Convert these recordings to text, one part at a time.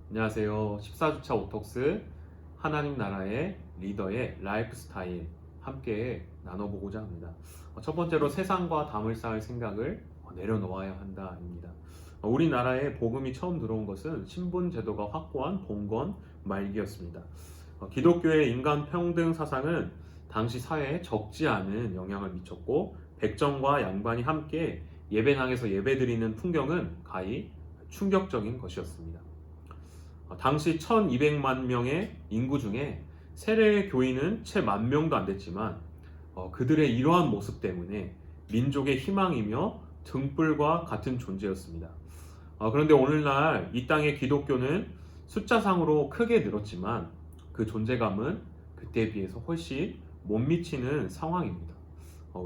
안녕하세요. 14주차 오톡스 하나님 나라의 리더의 라이프 스타일 함께 나눠보고자 합니다. 첫 번째로 세상과 담을 쌓을 생각을 내려놓아야 한다입니다. 우리나라에 복음이 처음 들어온 것은 신분 제도가 확고한 봉건 말기였습니다. 기독교의 인간 평등 사상은 당시 사회에 적지 않은 영향을 미쳤고 백정과 양반이 함께 예배당에서 예배드리는 풍경은 가히 충격적인 것이었습니다. 당시 1200만 명의 인구 중에 세례 교인은 채 10,000명도 안 됐지만 그들의 이러한 모습 때문에 민족의 희망이며 등불과 같은 존재였습니다. 그런데 오늘날 이 땅의 기독교는 숫자상으로 크게 늘었지만 그 존재감은 그때에 비해서 훨씬 못 미치는 상황입니다.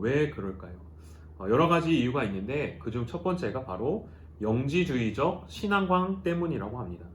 왜 그럴까요? 여러 가지 이유가 있는데 그중 첫 번째가 바로 영지주의적 신앙관 때문이라고 합니다.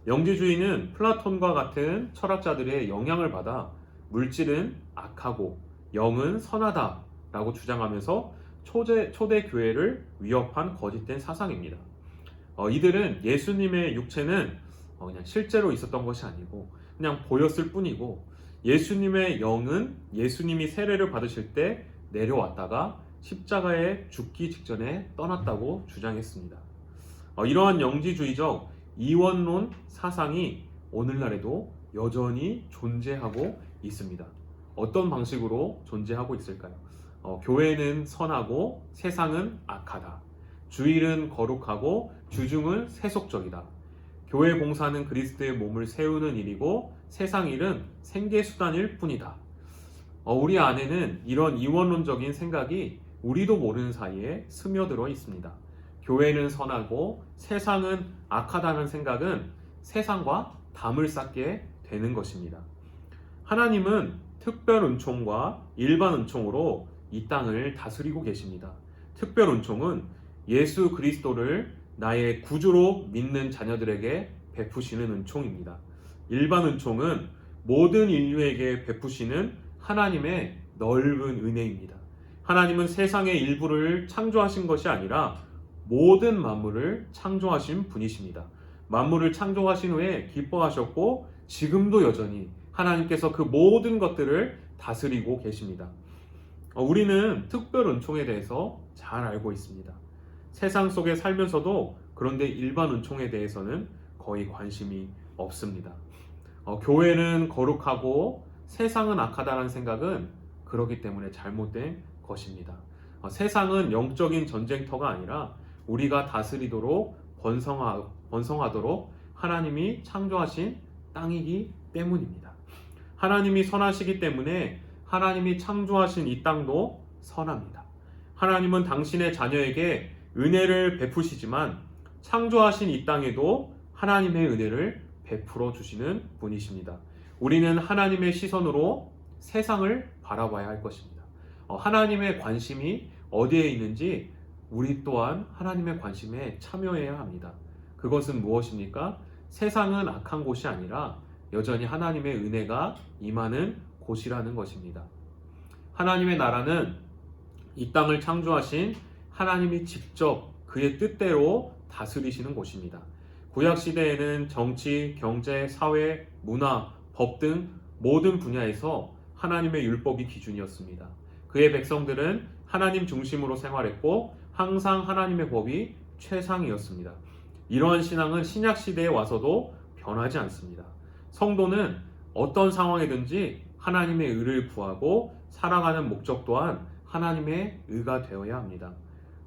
영지주의는 플라톤과 같은 철학자들의 영향을 받아 물질은 악하고 영은 선하다라고 주장하면서 초대 교회를 위협한 거짓된 사상입니다. 이들은 예수님의 육체는 그냥 실제로 있었던 것이 아니고 그냥 보였을 뿐이고 예수님의 영은 예수님이 세례를 받으실 때 내려왔다가 십자가에 죽기 직전에 떠났다고 주장했습니다. 이러한 영지주의적 이원론 사상이 오늘날에도 여전히 존재하고 있습니다. 어떤 방식으로 존재하고 있을까요? 교회는 선하고 세상은 악하다. 주일은 거룩하고 주중은 세속적이다. 교회 봉사는 그리스도의 몸을 세우는 일이고 세상 일은 생계수단일 뿐이다. 우리 안에는 이런 이원론적인 생각이 우리도 모르는 사이에 스며들어 있습니다. 교회는 선하고 세상은 악하다는 생각은 세상과 담을 쌓게 되는 것입니다. 하나님은 특별 은총과 일반 은총으로 이 땅을 다스리고 계십니다. 특별 은총은 예수 그리스도를 나의 구주로 믿는 자녀들에게 베푸시는 은총입니다. 일반 은총은 모든 인류에게 베푸시는 하나님의 넓은 은혜입니다. 하나님은 세상의 일부를 창조하신 것이 아니라 모든 만물을 창조하신 분이십니다. 만물을 창조하신 후에 기뻐하셨고 지금도 여전히 하나님께서 그 모든 것들을 다스리고 계십니다. 우리는 특별 은총에 대해서 잘 알고 있습니다. 세상 속에 살면서도 그런데 일반 은총에 대해서는 거의 관심이 없습니다. 교회는 거룩하고 세상은 악하다는 생각은 그렇기 때문에 잘못된 것입니다. 세상은 영적인 전쟁터가 아니라 우리가 다스리도록 번성하도록 하나님이 창조하신 땅이기 때문입니다. 하나님이 선하시기 때문에 하나님이 창조하신 이 땅도 선합니다. 하나님은 당신의 자녀에게 은혜를 베푸시지만 창조하신 이 땅에도 하나님의 은혜를 베풀어 주시는 분이십니다. 우리는 하나님의 시선으로 세상을 바라봐야 할 것입니다. 하나님의 관심이 어디에 있는지 우리 또한 하나님의 관심에 참여해야 합니다. 그것은 무엇입니까? 세상은 악한 곳이 아니라 여전히 하나님의 은혜가 임하는 곳이라는 것입니다. 하나님의 나라는 이 땅을 창조하신 하나님이 직접 그의 뜻대로 다스리시는 곳입니다. 구약 시대에는 정치, 경제, 사회, 문화, 법 등 모든 분야에서 하나님의 율법이 기준이었습니다. 그의 백성들은 하나님 중심으로 생활했고 항상 하나님의 법이 최상이었습니다. 이러한 신앙은 신약 시대에 와서도 변하지 않습니다. 성도는 어떤 상황이든지 하나님의 의를 구하고 살아가는 목적 또한 하나님의 의가 되어야 합니다.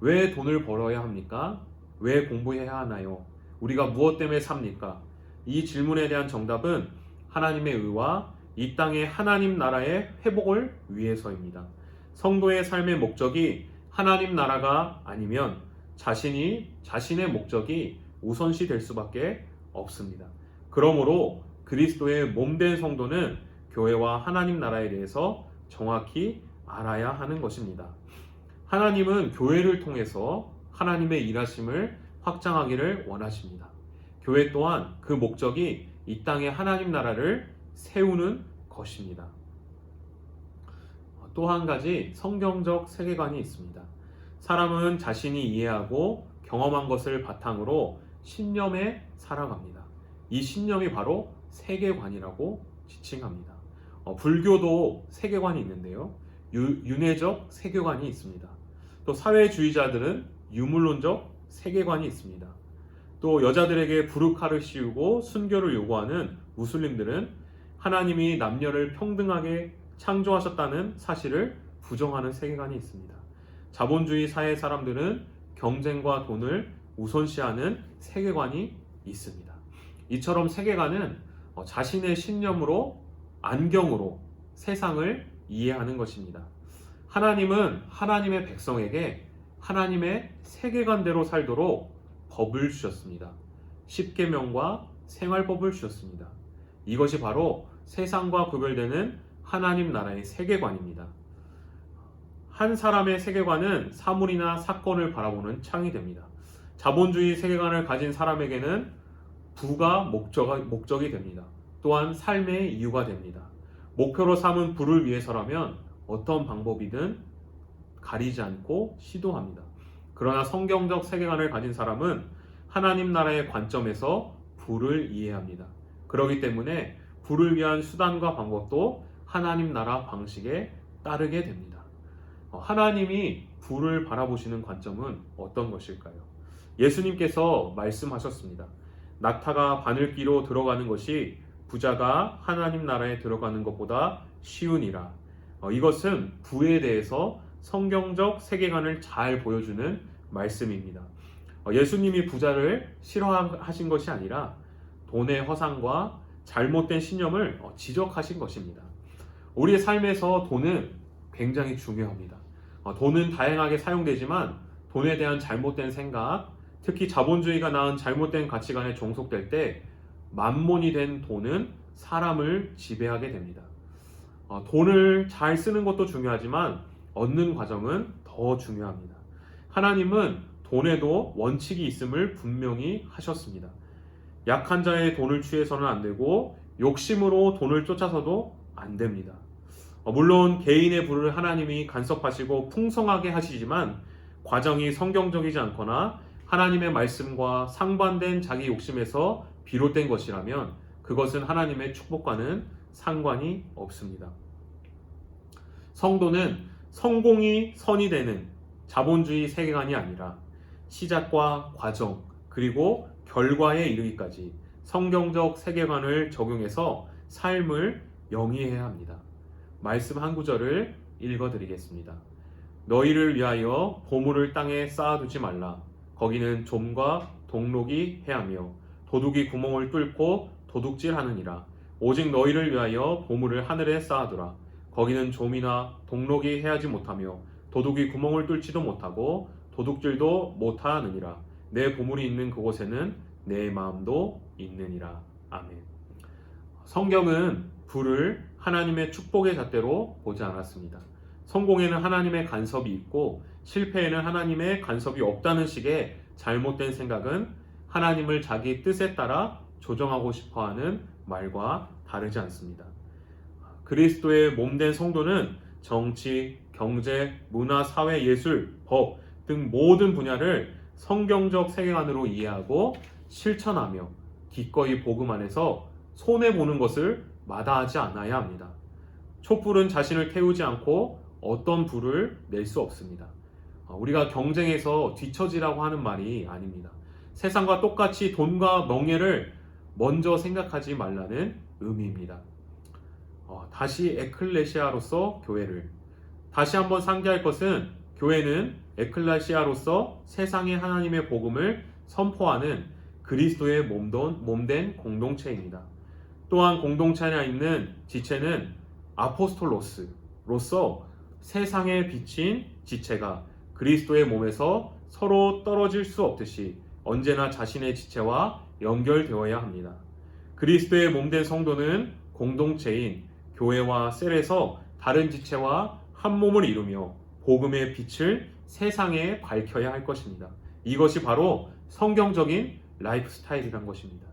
왜 돈을 벌어야 합니까? 왜 공부해야 하나요? 우리가 무엇 때문에 삽니까? 이 질문에 대한 정답은 하나님의 의와 이 땅의 하나님 나라의 회복을 위해서입니다. 성도의 삶의 목적이 하나님 나라가 아니면 자신의 목적이 우선시 될 수밖에 없습니다. 그러므로 그리스도의 몸된 성도는 교회와 하나님 나라에 대해서 정확히 알아야 하는 것입니다. 하나님은 교회를 통해서 하나님의 일하심을 확장하기를 원하십니다. 교회 또한 그 목적이 이 땅의 하나님 나라를 세우는 것입니다. 또 한 가지 성경적 세계관이 있습니다. 사람은 자신이 이해하고 경험한 것을 바탕으로 신념에 살아갑니다. 이 신념이 바로 세계관이라고 지칭합니다. 불교도 세계관이 있는데요. 윤회적 세계관이 있습니다. 또 사회주의자들은 유물론적 세계관이 있습니다. 또 여자들에게 부르카를 씌우고 순교를 요구하는 무슬림들은 하나님이 남녀를 평등하게 창조하셨다는 사실을 부정하는 세계관이 있습니다. 자본주의 사회 사람들은 경쟁과 돈을 우선시하는 세계관이 있습니다. 이처럼 세계관은 자신의 신념으로 안경으로 세상을 이해하는 것입니다. 하나님은 하나님의 백성에게 하나님의 세계관대로 살도록 법을 주셨습니다. 십계명과 생활법을 주셨습니다. 이것이 바로 세상과 구별되는 하나님 나라의 세계관입니다. 한 사람의 세계관은 사물이나 사건을 바라보는 창이 됩니다. 자본주의 세계관을 가진 사람에게는 부가 목적이 됩니다. 또한 삶의 이유가 됩니다. 목표로 삼은 부를 위해서라면 어떤 방법이든 가리지 않고 시도합니다. 그러나 성경적 세계관을 가진 사람은 하나님 나라의 관점에서 부를 이해합니다. 그렇기 때문에 부를 위한 수단과 방법도 하나님 나라 방식에 따르게 됩니다. 하나님이 부를 바라보시는 관점은 어떤 것일까요? 예수님께서 말씀하셨습니다. 낙타가 바늘귀로 들어가는 것이 부자가 하나님 나라에 들어가는 것보다 쉬우니라. 이것은 부에 대해서 성경적 세계관을 잘 보여주는 말씀입니다. 예수님이 부자를 싫어하신 것이 아니라 돈의 허상과 잘못된 신념을 지적하신 것입니다. 우리의 삶에서 돈은 굉장히 중요합니다. 돈은 다양하게 사용되지만 돈에 대한 잘못된 생각, 특히 자본주의가 낳은 잘못된 가치관에 종속될 때 만몬이 된 돈은 사람을 지배하게 됩니다. 돈을 잘 쓰는 것도 중요하지만 얻는 과정은 더 중요합니다. 하나님은 돈에도 원칙이 있음을 분명히 하셨습니다. 약한 자의 돈을 취해서는 안 되고 욕심으로 돈을 쫓아서도 안 됩니다. 물론 개인의 부를 하나님이 간섭하시고 풍성하게 하시지만 과정이 성경적이지 않거나 하나님의 말씀과 상반된 자기 욕심에서 비롯된 것이라면 그것은 하나님의 축복과는 상관이 없습니다. 성도는 성공이 선이 되는 자본주의 세계관이 아니라 시작과 과정 그리고 결과에 이르기까지 성경적 세계관을 적용해서 삶을 영위해야 합니다. 말씀 한 구절을 읽어드리겠습니다. 너희를 위하여 보물을 땅에 쌓아두지 말라. 거기는 좀과 동록이 해하며 도둑이 구멍을 뚫고 도둑질하느니라. 오직 너희를 위하여 보물을 하늘에 쌓아두라. 거기는 좀이나 동록이 해하지 못하며 도둑이 구멍을 뚫지도 못하고 도둑질도 못하느니라. 내 보물이 있는 그곳에는 내 마음도 있느니라. 아멘. 성경은 부를 하나님의 축복의 잣대로 보지 않았습니다. 성공에는 하나님의 간섭이 있고 실패에는 하나님의 간섭이 없다는 식의 잘못된 생각은 하나님을 자기 뜻에 따라 조정하고 싶어하는 말과 다르지 않습니다. 그리스도의 몸된 성도는 정치, 경제, 문화, 사회, 예술, 법 등 모든 분야를 성경적 세계관으로 이해하고 실천하며 기꺼이 복음 안에서 손해보는 것을 마다하지 않아야 합니다. 촛불은 자신을 태우지 않고 어떤 불을 낼 수 없습니다. 우리가 경쟁에서 뒤처지라고 하는 말이 아닙니다. 세상과 똑같이 돈과 명예를 먼저 생각하지 말라는 의미입니다. 다시 에클레시아로서 교회를 다시 한번 상기할 것은 교회는 에클레시아로서 세상의 하나님의 복음을 선포하는 그리스도의 몸된 공동체입니다. 또한 공동체 안에 있는 지체는 아포스톨로스로서 세상에 비친 지체가 그리스도의 몸에서 서로 떨어질 수 없듯이 언제나 자신의 지체와 연결되어야 합니다. 그리스도의 몸된 성도는 공동체인 교회와 셀에서 다른 지체와 한 몸을 이루며 복음의 빛을 세상에 밝혀야 할 것입니다. 이것이 바로 성경적인 라이프 스타일이란 것입니다.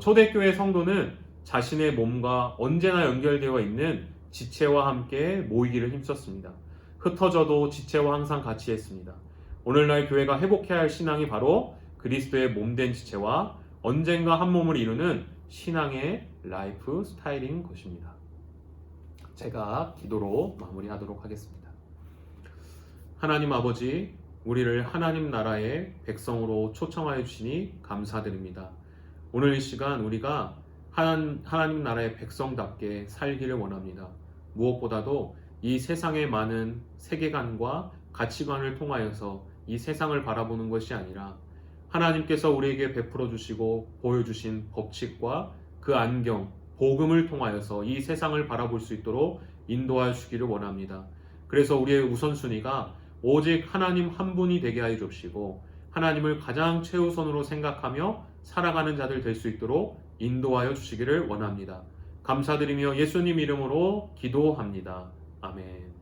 초대교회 성도는 자신의 몸과 언제나 연결되어 있는 지체와 함께 모이기를 힘썼습니다. 흩어져도 지체와 항상 같이 했습니다. 오늘날 교회가 회복해야 할 신앙이 바로 그리스도의 몸된 지체와 언젠가 한 몸을 이루는 신앙의 라이프 스타일인 것입니다. 제가 기도로 마무리하도록 하겠습니다. 하나님 아버지, 우리를 하나님 나라의 백성으로 초청하여 주시니 감사드립니다. 오늘 이 시간 우리가 하나님 나라의 백성답게 살기를 원합니다. 무엇보다도 이 세상의 많은 세계관과 가치관을 통하여서 이 세상을 바라보는 것이 아니라 하나님께서 우리에게 베풀어 주시고 보여주신 법칙과 그 안경, 복음을 통하여서 이 세상을 바라볼 수 있도록 인도하여 주기를 원합니다. 그래서 우리의 우선순위가 오직 하나님 한 분이 되게 하여 주시고 하나님을 가장 최우선으로 생각하며 살아가는 자들 될 수 있도록 인도하여 주시기를 원합니다. 감사드리며 예수님 이름으로 기도합니다. 아멘.